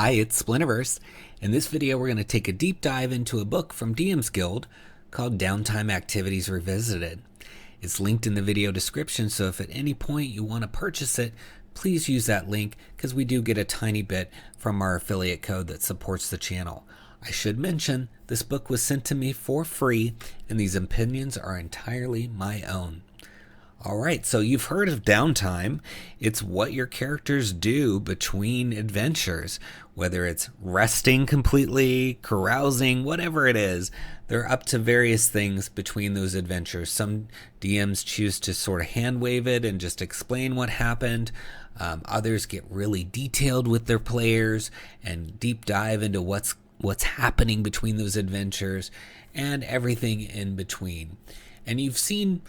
Hi, it's Splinterverse. In this video, we're going to take a deep dive into a book from DM's Guild called Downtime Activities Revisited. It's linked in the video description, so if at any point you want to purchase it, please use that link because we do get a tiny bit from our affiliate code that supports the channel. I should mention, this book was sent to me for free, and these opinions are entirely my own. Alright, so you've heard of downtime. It's what your characters do between adventures. Whether it's resting completely, carousing, whatever it is, they're up to various things between those adventures. Some DMs choose to sort of hand wave it and just explain what happened. Others get really detailed with their players and deep dive into what's happening between those adventures and everything in between. And you've seen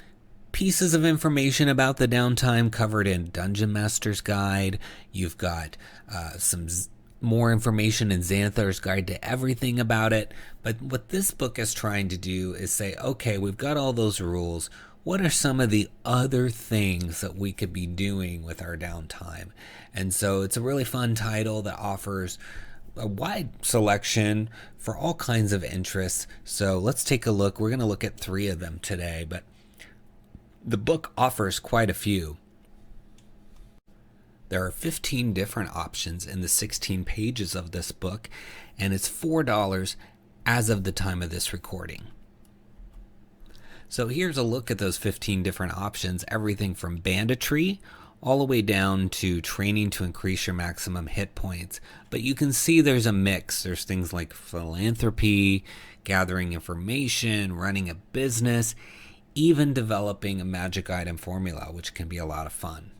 pieces of information about the downtime covered in Dungeon Master's Guide. You've got some more information in Xanathar's Guide to Everything about it. But what this book is trying to do is say, okay, we've got all those rules. What are some of the other things that we could be doing with our downtime? And so it's a really fun title that offers a wide selection for all kinds of interests. So let's take a look. We're going to look at 3 of them today, but the book offers quite a few. There are 15 different options in the 16 pages of this book, and it's $4 as of the time of this recording. So here's a look at those 15 different options, everything from Banditry all the way down to training to increase your maximum hit points. But you can see there's a mix. There's things like philanthropy, gathering information, running a business, even developing a magic item formula, which can be a lot of fun.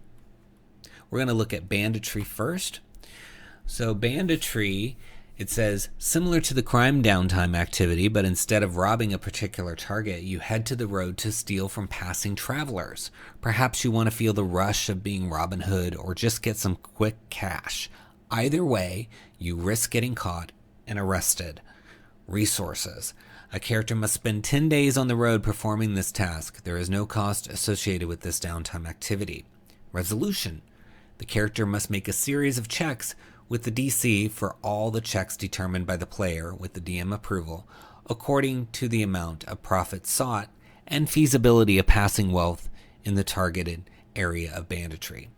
We're going to look at Banditry first. So Banditry, it says, similar to the crime downtime activity, but instead of robbing a particular target, you head to the road to steal from passing travelers. Perhaps you want to feel the rush of being Robin Hood or just get some quick cash. Either way, you risk getting caught and arrested. Resources. A character must spend 10 days on the road performing this task. There is no cost associated with this downtime activity. Resolution. The character must make a series of checks with the DC for all the checks determined by the player with the DM approval, according to the amount of profit sought and feasibility of passing wealth in the targeted area of banditry.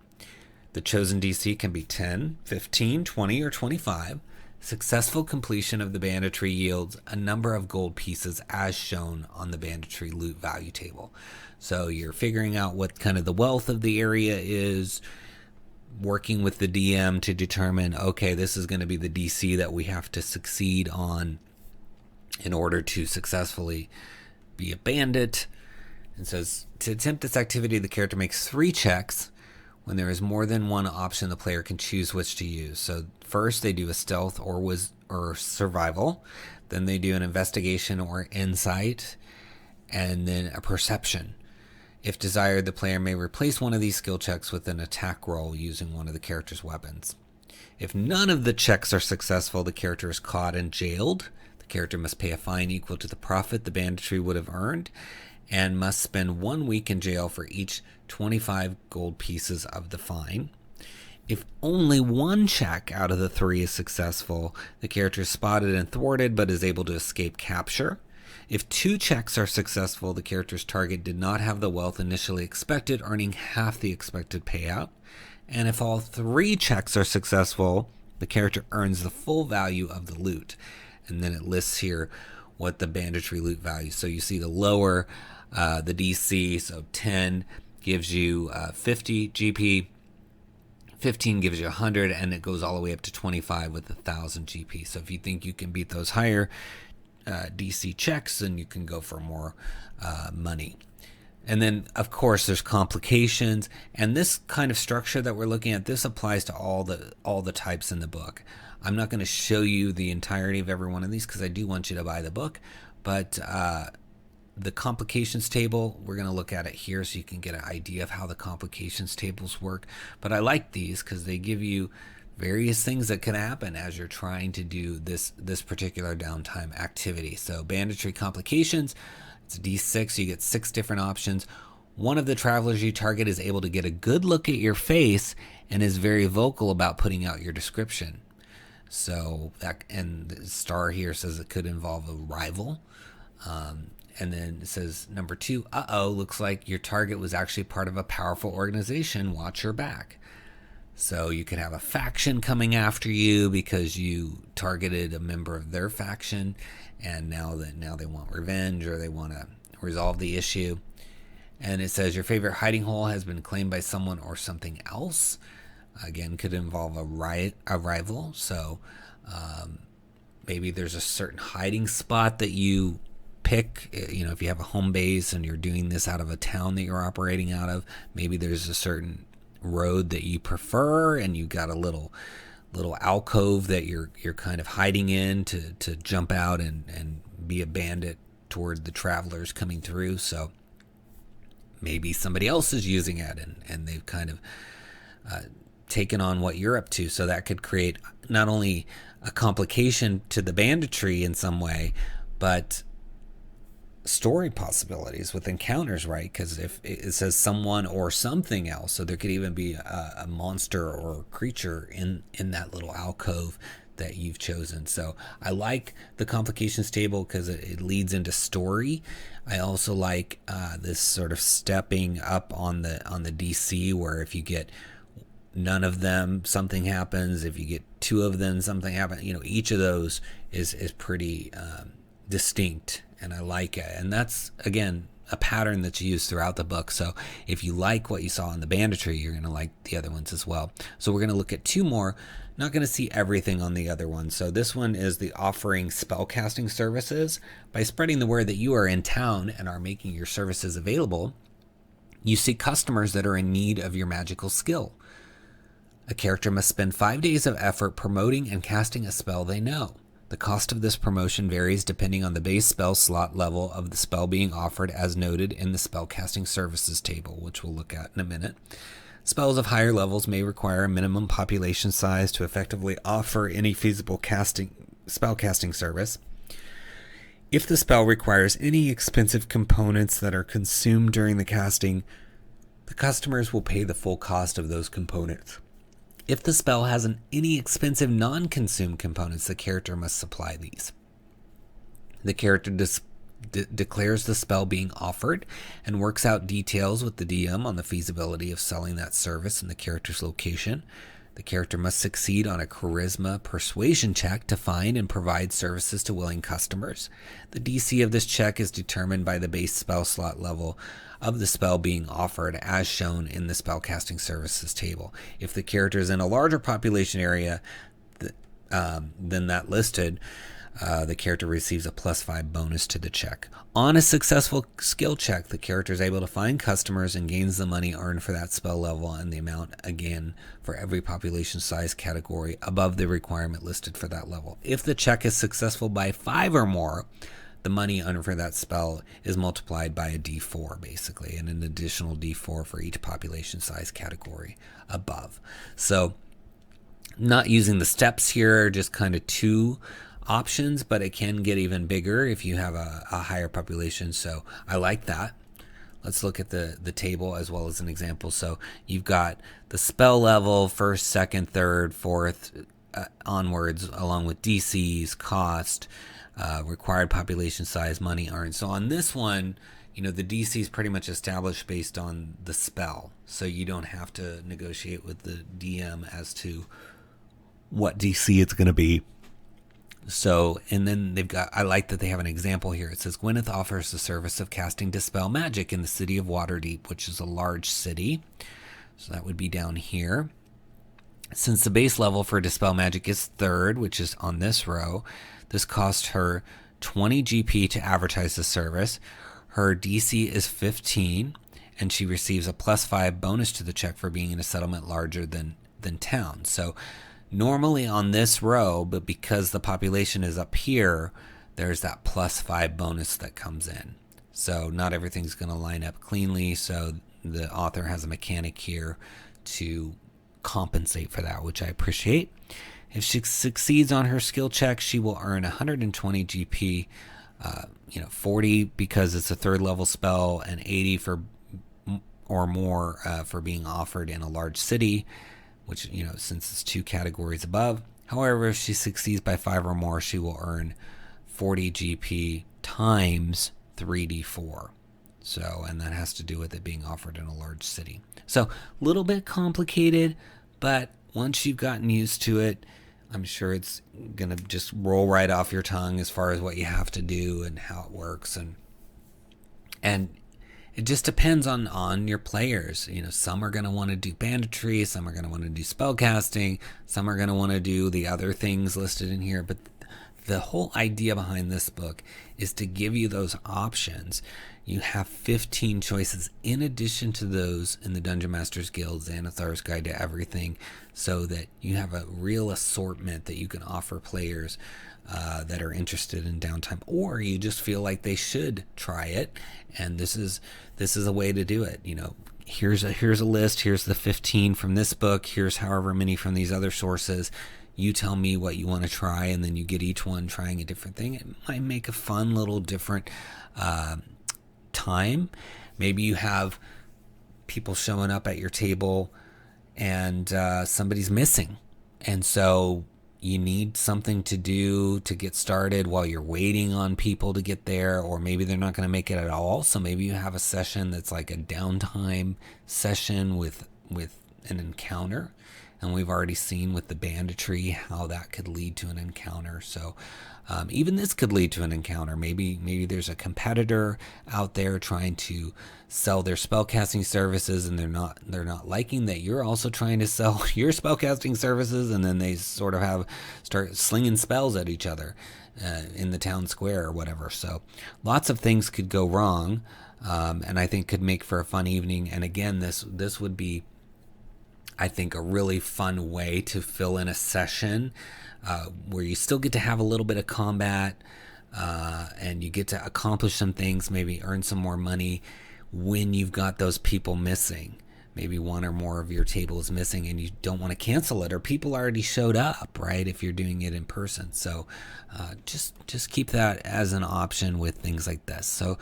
The chosen DC can be 10, 15, 20, or 25. Successful completion of the banditry yields a number of gold pieces as shown on the banditry loot value table. So you're figuring out what kind of the wealth of the area is, working with the DM to determine, okay, this is going to be the DC that we have to succeed on in order to successfully be a bandit. It says, to attempt this activity, the character makes 3 checks. When there is more than one option, the player can choose which to use. So first they do a stealth or survival. Then they do an investigation or insight. And then a perception. If desired, the player may replace one of these skill checks with an attack roll using one of the character's weapons. If none of the checks are successful, the character is caught and jailed. The character must pay a fine equal to the profit the banditry would have earned, and must spend 1 week in jail for each 25 gold pieces of the fine. If only 1 check out of the 3 is successful, the character is spotted and thwarted but is able to escape capture. If 2 checks are successful, the character's target did not have the wealth initially expected, earning half the expected payout. And if all 3 checks are successful, the character earns the full value of the loot. And then it lists here what the banditry loot value. So you see the lower the DC, so 10 gives you 50 GP, 15 gives you 100, and it goes all the way up to 25 with 1,000 GP. So if you think you can beat those higher DC checks, then you can go for more money. And then, of course, there's complications, and this kind of structure that we're looking at, this applies to all the types in the book. I'm not going to show you the entirety of every one of these because I do want you to buy the book, but the complications table, we're going to look at it here so you can get an idea of how the complications tables work. But I like these because they give you various things that can happen as you're trying to do this particular downtime activity. So banditry complications, it's a D6, you get 6 different options. One of the travelers you target is able to get a good look at your face and is very vocal about putting out your description. So that, and the star here says it could involve a rival. And then it says number 2, looks like your target was actually part of a powerful organization. Watch your back. So you could have a faction coming after you because you targeted a member of their faction, and now they want revenge, or they want to resolve the issue. And it says your favorite hiding hole has been claimed by someone or something else. Again, could involve a rival. So maybe there's a certain hiding spot that you pick. If you have a home base and you're doing this out of a town that you're operating out of, maybe there's a certain road that you prefer, and you got a little alcove that you're kind of hiding in to jump out and be a bandit toward the travelers coming through. So maybe somebody else is using it, and they've kind of taken on what you're up to. So that could create not only a complication to the banditry in some way, but story possibilities with encounters, right? Because if it says someone or something else, so there could even be a monster or creature in that little alcove that you've chosen. So I like the complications table because it leads into story. I also like this sort of stepping up on the DC, where if you get none of them, something happens. If you get 2 of them, something happens. Each of those is pretty distinct, and I like it. And that's, again, a pattern that's used throughout the book. So if you like what you saw in the Banditry, you're going to like the other ones as well. So we're going to look at 2 more. Not going to see everything on the other one. So this one is the offering spellcasting services. By spreading the word that you are in town and are making your services available, you seek customers that are in need of your magical skill. A character must spend 5 days of effort promoting and casting a spell they know. The cost of this promotion varies depending on the base spell slot level of the spell being offered, as noted in the spellcasting services table, which we'll look at in a minute. Spells of higher levels may require a minimum population size to effectively offer any feasible spellcasting service. If the spell requires any expensive components that are consumed during the casting, the customers will pay the full cost of those components. If the spell has any expensive non-consumed components, the character must supply these. The character declares the spell being offered and works out details with the DM on the feasibility of selling that service in the character's location. The character must succeed on a charisma persuasion check to find and provide services to willing customers. The DC of this check is determined by the base spell slot level of the spell being offered, as shown in the spellcasting services table. If the character is in a larger population area than that listed, the character receives a +5 bonus to the check. On a successful skill check, the character is able to find customers and gains the money earned for that spell level and the amount, again, for every population size category above the requirement listed for that level. If the check is successful by 5 or more, the money earned for that spell is multiplied by a D4, basically, and an additional D4 for each population size category above. So not using the steps here, just kind of 2 options, but it can get even bigger if you have a higher population. So I like that. Let's look at the table as well as an example. So you've got the spell level, 1st, 2nd, 3rd, 4th, onwards, along with DCs, cost, required population size, money earned. So on this one, the DC is pretty much established based on the spell. So you don't have to negotiate with the DM as to what DC it's going to be. So, and then I like that they have an example here. It says, Gwyneth offers the service of casting Dispel Magic in the city of Waterdeep, which is a large city. So that would be down here. Since the base level for Dispel Magic is 3rd, which is on this row, this cost her 20 GP to advertise the service. Her DC is 15, and she receives a +5 bonus to the check for being in a settlement larger than town. So normally on this row, but because the population is up here, there's that +5 bonus that comes in. So not everything's going to line up cleanly, so the author has a mechanic here to compensate for that, which I appreciate. If she succeeds on her skill check, she will earn 120 GP, 40 because it's a 3rd level spell, and 80 for or more for being offered in a large city, which, since it's 2 categories above. However, if she succeeds by 5 or more, she will earn 40 GP times 3d4. So, and that has to do with it being offered in a large city. So, a little bit complicated, but once you've gotten used to it, I'm sure it's going to just roll right off your tongue as far as what you have to do and how it works. And it just depends on your players. You know, some are going to want to do banditry, some are going to want to do spellcasting, some are going to want to do the other things listed in here. But the whole idea behind this book is to give you those options. You have 15 choices in addition to those in the Dungeon Masters Guild, Xanathar's Guide to Everything, so that you have a real assortment that you can offer players that are interested in Downtime, or you just feel like they should try it, and this is a way to do it. You know, here's a list. Here's the 15 from this book. Here's however many from these other sources. You tell me what you want to try, and then you get each one trying a different thing. It might make a fun little different time. Maybe you have people showing up at your table and somebody's missing, and so you need something to do to get started while you're waiting on people to get there, or maybe they're not going to make it at all. So maybe you have a session that's like a downtime session with an encounter. And we've already seen with the banditry how that could lead to an encounter. So even this could lead to an encounter. Maybe there's a competitor out there trying to sell their spellcasting services, and they're not liking that you're also trying to sell your spellcasting services, and then they sort of start slinging spells at each other in the town square or whatever. So lots of things could go wrong, and I think could make for a fun evening. And again, this would be, I think, a really fun way to fill in a session where you still get to have a little bit of combat and you get to accomplish some things, maybe earn some more money when you've got those people missing. Maybe one or more of your table is missing and you don't want to cancel it, or people already showed up, right, if you're doing it in person. So just keep that as an option with things like this. So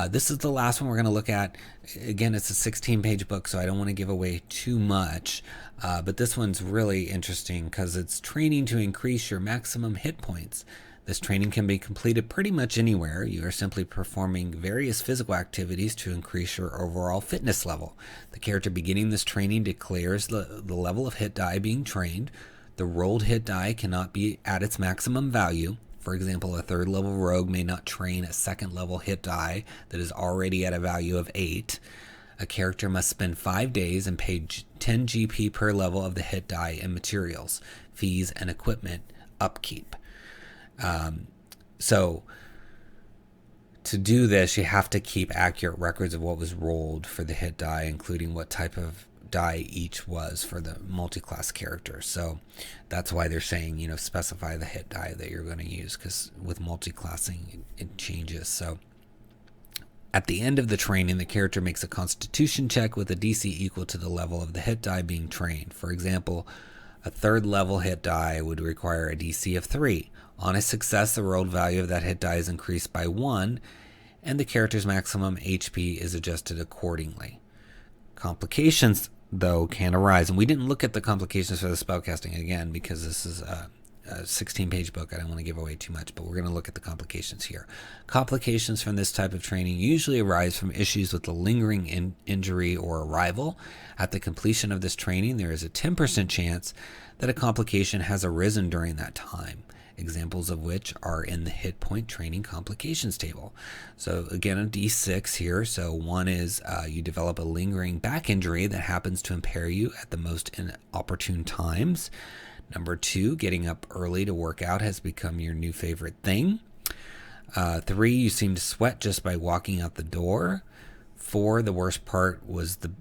this is the last one we're going to look at. Again, it's a 16-page book, so I don't want to give away too much. But this one's really interesting because it's training to increase your maximum hit points. This training can be completed pretty much anywhere. You are simply performing various physical activities to increase your overall fitness level. The character beginning this training declares the level of hit die being trained. The rolled hit die cannot be at its maximum value. For example, a 3rd level rogue may not train a 2nd level hit die that is already at a value of 8. A character must spend 5 days and pay 10 GP per level of the hit die in materials, fees, and equipment upkeep. So to do this, you have to keep accurate records of what was rolled for the hit die, including what type of die each was for the multi-class character. So that's why they're saying, specify the hit die that you're going to use, because with multi-classing, it changes. So at the end of the training, the character makes a constitution check with a DC equal to the level of the hit die being trained. For example, a 3rd level hit die would require a DC of 3. On a success, the rolled value of that hit die is increased by 1, and the character's maximum HP is adjusted accordingly. Complications, though, can arise. And we didn't look at the complications for the spellcasting again because this is a 16-page book. I don't want to give away too much, but we're going to look at the complications here. Complications from this type of training usually arise from issues with the lingering injury or arrival. At the completion of this training, there is a 10% chance that a complication has arisen during that time. Examples of which are in the hit point training complications table. So again, a D6 here. So one is you develop a lingering back injury that happens to impair you at the most inopportune times. Number 2, getting up early to work out has become your new favorite thing. 3, you seem to sweat just by walking out the door. 4, the worst part was the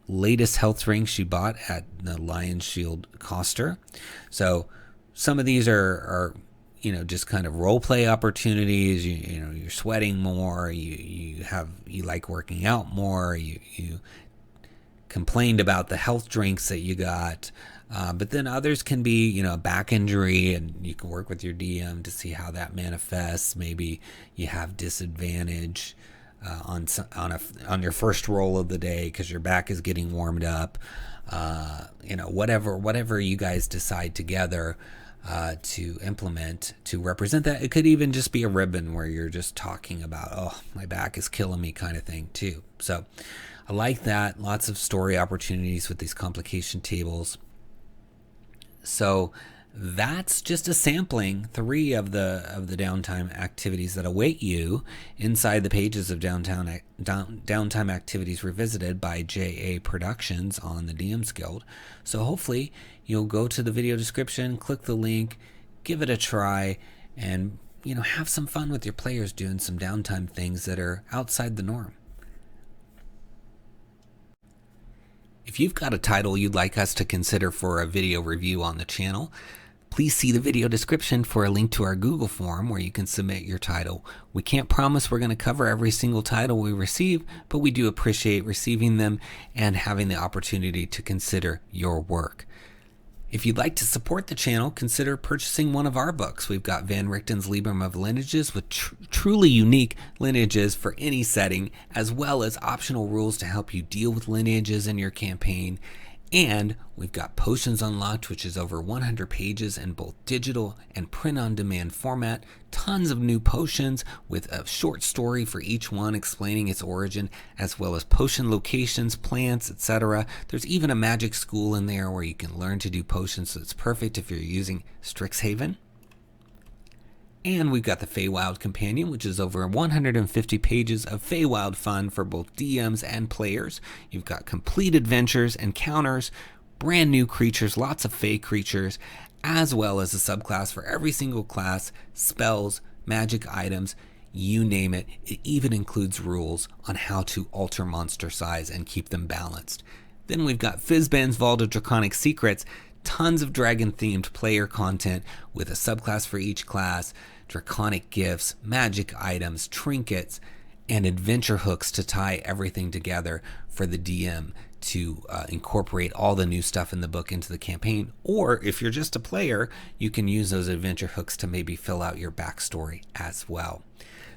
latest health drinks you bought at the Lion's Shield Coster. So some of these are just kind of role play opportunities. You're sweating more. You like working out more. You complained about the health drinks that you got. But then others can be, a back injury, and you can work with your DM to see how that manifests. Maybe you have disadvantage on your first roll of the day because your back is getting warmed up. Whatever you guys decide together. to implement to represent that. It could even just be a ribbon where you're just talking about, oh, my back is killing me kind of thing too. So I like that. Lots of story opportunities with these complication tables. So that's just a sampling, 3 of the downtime activities that await you inside the pages of Downtime Activities Revisited by J.A. Productions on the DMs Guild. So hopefully you'll go to the video description, click the link, give it a try, and have some fun with your players doing some downtime things that are outside the norm. If you've got a title you'd like us to consider for a video review on the channel, please see the video description for a link to our Google form where you can submit your title. We can't promise we're going to cover every single title we receive, but we do appreciate receiving them and having the opportunity to consider your work. If you'd like to support the channel, consider purchasing one of our books. We've got Van Richten's Librum of Lineages with truly unique lineages for any setting, as well as optional rules to help you deal with lineages in your campaign. And we've got Potions Unlocked, which is over 100 pages in both digital and print-on-demand format. Tons of new potions with a short story for each one explaining its origin, as well as potion locations, plants, etc. There's even a magic school in there where you can learn to do potions, so it's perfect if you're using Strixhaven. And we've got the Feywild Companion, which is over 150 pages of Feywild fun for both DMs and players. You've got complete adventures, encounters, brand new creatures, lots of Fey creatures, as well as a subclass for every single class, spells, magic items, you name it. It even includes rules on how to alter monster size and keep them balanced. Then we've got Fizban's Vault of Draconic Secrets, tons of dragon-themed player content with a subclass for each class, draconic gifts, magic items, trinkets, and adventure hooks to tie everything together for the DM to incorporate all the new stuff in the book into the campaign. Or if you're just a player, you can use those adventure hooks to maybe fill out your backstory as well.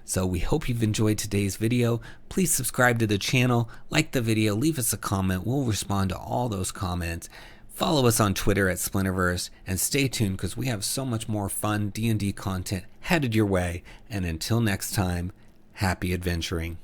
So we hope you've enjoyed today's video. Please subscribe to the channel, like the video, leave us a comment. We'll respond to all those comments. Follow us on Twitter at Splinterverse, and stay tuned because we have so much more fun D&D content headed your way. And until next time, happy adventuring.